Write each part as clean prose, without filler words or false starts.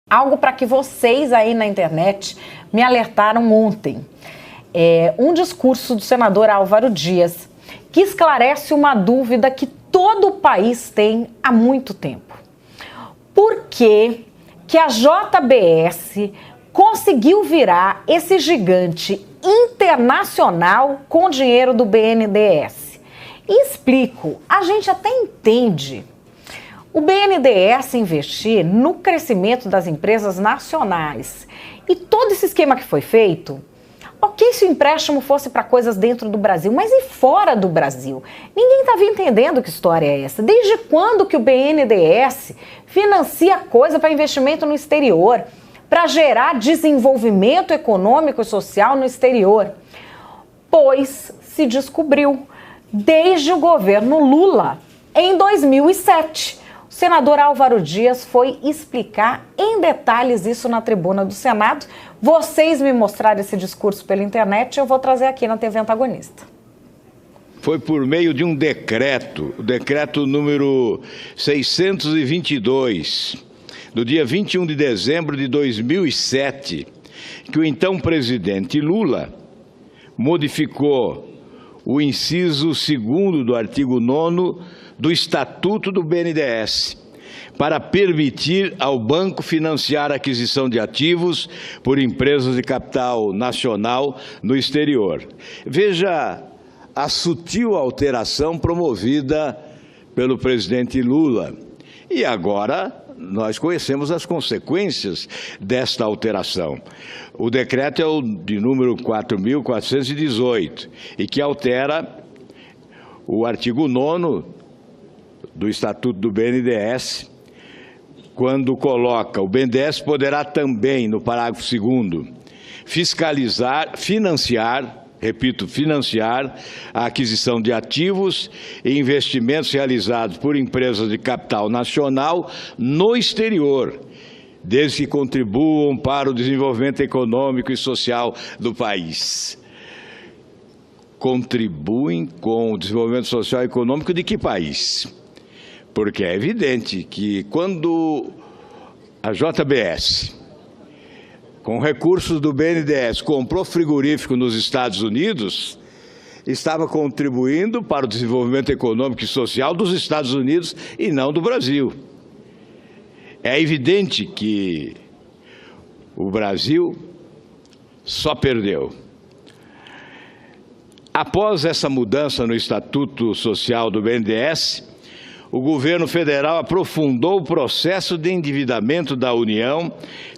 Algo para que vocês aí na internet me alertaram ontem. Um discurso do senador Álvaro Dias, que esclarece uma dúvida que todo o país tem há muito tempo. Por que a JBS conseguiu virar esse gigante internacional com dinheiro do BNDES? E explico, a gente até entende o BNDES investir no crescimento das empresas nacionais e todo esse esquema que foi feito, ok se o empréstimo fosse para coisas dentro do Brasil, mas e fora do Brasil? Ninguém estava entendendo que história é essa. Desde quando que o BNDES financia coisa para investimento no exterior, para gerar desenvolvimento econômico e social no exterior? Pois se descobriu desde o governo Lula, em 2007. O senador Álvaro Dias foi explicar em detalhes isso na tribuna do Senado. Vocês me mostraram esse discurso pela internet, eu vou trazer aqui na TV Antagonista. Foi por meio de um decreto, o decreto número 622, do dia 21 de dezembro de 2007, que o então presidente Lula modificou o inciso 2º do artigo 9º do Estatuto do BNDES, para permitir ao banco financiar a aquisição de ativos por empresas de capital nacional no exterior. Veja a sutil alteração promovida pelo presidente Lula. E agora nós conhecemos as consequências desta alteração. O decreto é o de número 4.418 e que altera o artigo 9º do Estatuto do BNDES, quando coloca: o BNDES poderá também, no parágrafo 2º, financiar a aquisição de ativos e investimentos realizados por empresas de capital nacional no exterior, desde que contribuam para o desenvolvimento econômico e social do país. Contribuem com o desenvolvimento social e econômico de que país? Porque é evidente que quando a JBS, com recursos do BNDES, comprou frigorífico nos Estados Unidos, estava contribuindo para o desenvolvimento econômico e social dos Estados Unidos e não do Brasil. É evidente que o Brasil só perdeu. Após essa mudança no Estatuto Social do BNDES, o governo federal aprofundou o processo de endividamento da União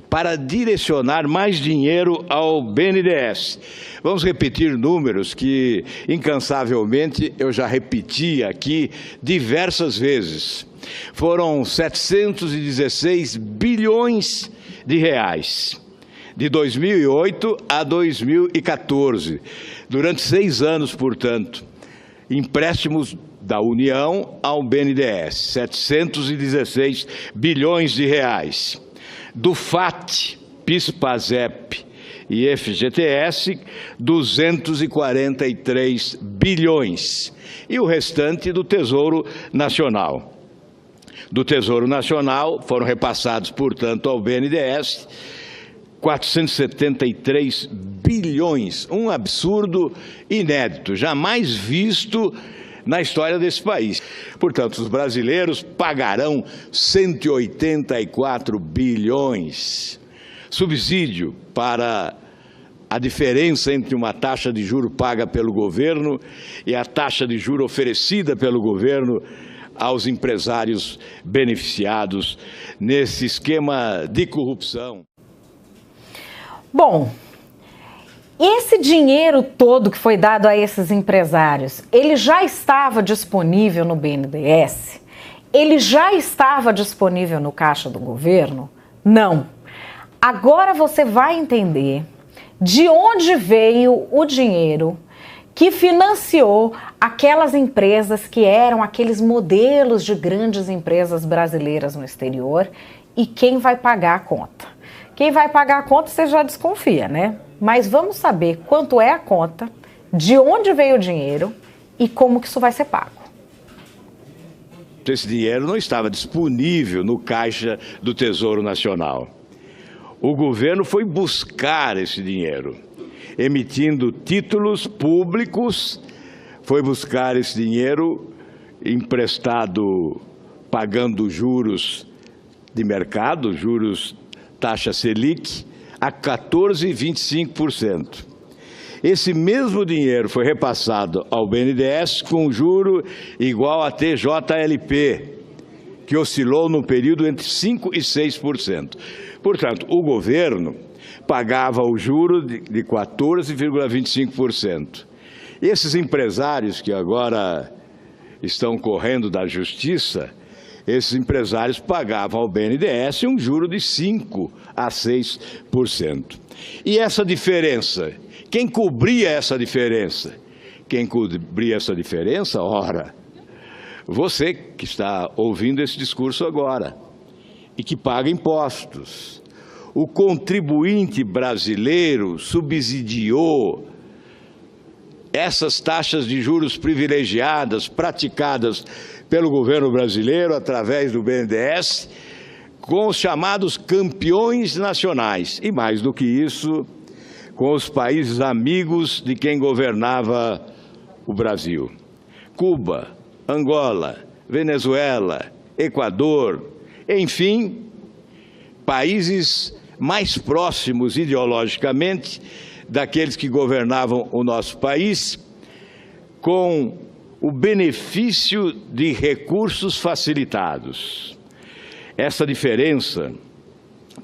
para direcionar mais dinheiro ao BNDES. Vamos repetir números que, incansavelmente, eu já repeti aqui diversas vezes. Foram 716 bilhões de reais, de 2008 a 2014, durante 6 anos, portanto, empréstimos da União ao BNDES, 716 bilhões de reais. Do FAT, PIS, PASEP e FGTS, 243 bilhões. E o restante do Tesouro Nacional. Do Tesouro Nacional foram repassados, portanto, ao BNDES, 473 bilhões, um absurdo inédito, jamais visto na história desse país. Portanto, os brasileiros pagarão 184 bilhões. Subsídio para a diferença entre uma taxa de juro paga pelo governo e a taxa de juro oferecida pelo governo aos empresários beneficiados nesse esquema de corrupção. Bom, esse dinheiro todo que foi dado a esses empresários, ele já estava disponível no BNDES? Ele já estava disponível no caixa do governo? Não. Agora você vai entender de onde veio o dinheiro que financiou aquelas empresas que eram aqueles modelos de grandes empresas brasileiras no exterior e quem vai pagar a conta. Quem vai pagar a conta você já desconfia, né? Mas vamos saber quanto é a conta, de onde veio o dinheiro e como que isso vai ser pago. Esse dinheiro não estava disponível no caixa do Tesouro Nacional. o governo foi buscar esse dinheiro, emitindo títulos públicos, foi buscar esse dinheiro emprestado, pagando juros de mercado, juros taxa Selic, a 14,25%. Esse mesmo dinheiro foi repassado ao BNDES com juro igual a TJLP, que oscilou no período entre 5% e 6%. Portanto, o governo pagava o juro de 14,25%. Esses empresários que agora estão correndo da justiça, esses empresários pagavam ao BNDES um juro de 5% a 6%. E essa diferença, quem cobria essa diferença? Quem cobria essa diferença? Ora, você que está ouvindo esse discurso agora e que paga impostos. O contribuinte brasileiro subsidiou essas taxas de juros privilegiadas praticadas pelo governo brasileiro através do BNDES com os chamados campeões nacionais e, mais do que isso, com os países amigos de quem governava o Brasil. Cuba, Angola, Venezuela, Equador, enfim, países mais próximos ideologicamente daqueles que governavam o nosso país, com o benefício de recursos facilitados. Essa diferença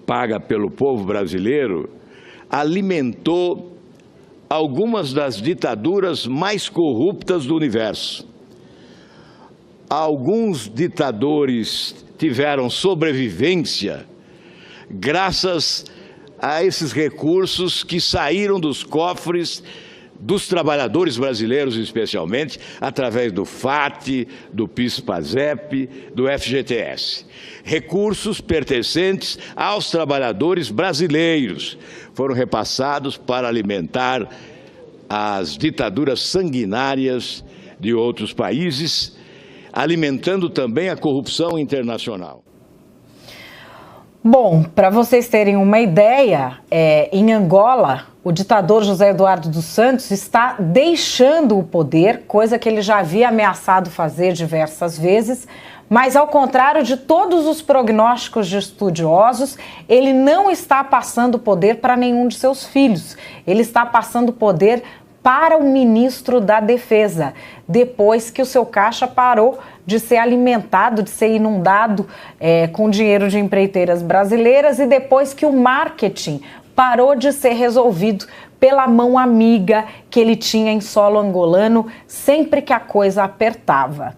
paga pelo povo brasileiro alimentou algumas das ditaduras mais corruptas do universo. Alguns ditadores tiveram sobrevivência graças a esses recursos que saíram dos cofres dos trabalhadores brasileiros, especialmente, através do FAT, do PIS/PASEP, do FGTS. Recursos pertencentes aos trabalhadores brasileiros foram repassados para alimentar as ditaduras sanguinárias de outros países, alimentando também a corrupção internacional. Bom, para vocês terem uma ideia, em Angola, o ditador José Eduardo dos Santos está deixando o poder, coisa que ele já havia ameaçado fazer diversas vezes, mas ao contrário de todos os prognósticos de estudiosos, ele não está passando o poder para nenhum de seus filhos. Ele está passando o poder para o ministro da Defesa, depois que o seu caixa parou de ser alimentado, de ser inundado com dinheiro de empreiteiras brasileiras e depois que o marketing parou de ser resolvido pela mão amiga que ele tinha em solo angolano sempre que a coisa apertava.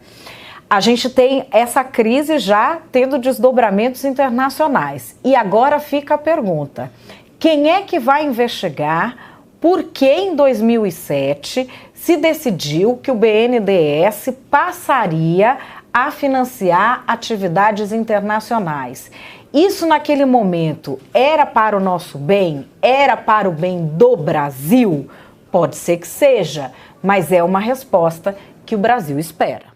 A gente tem essa crise já tendo desdobramentos internacionais. E agora fica a pergunta: quem é que vai investigar por que em 2007 se decidiu que o BNDES passaria a financiar atividades internacionais? Isso naquele momento era para o nosso bem? Era para o bem do Brasil? Pode ser que seja, mas é uma resposta que o Brasil espera.